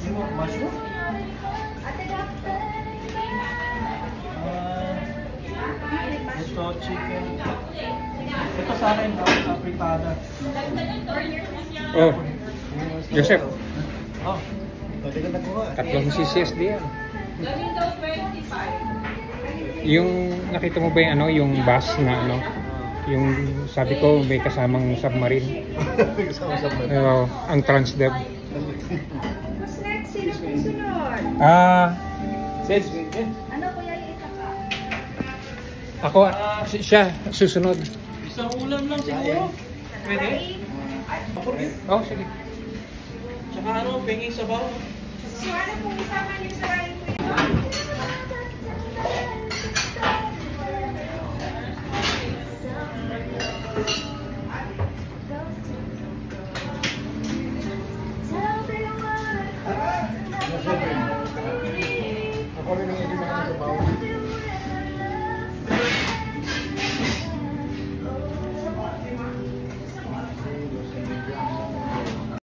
Mushroom? Ito, chicken. Ito sa akin, fritada. Oh, Joseph. Oh, pwede ka nagkuha. Tatlong CCSD yan. Yung nakita mo ba yung ano, yung bus na ano, yung sabi ko may kasamang submarine. Kasama sa mga. Ang Transdev. What's next? Sino po sunod? Sales weekend. Ano kuya yung isa ka? Ako, siya, susunod. Isang ulam lang siguro. Pwede? Oh, sige. Tsaka ano, penging sabaw. So ano pong isama niyo sa kain kuya?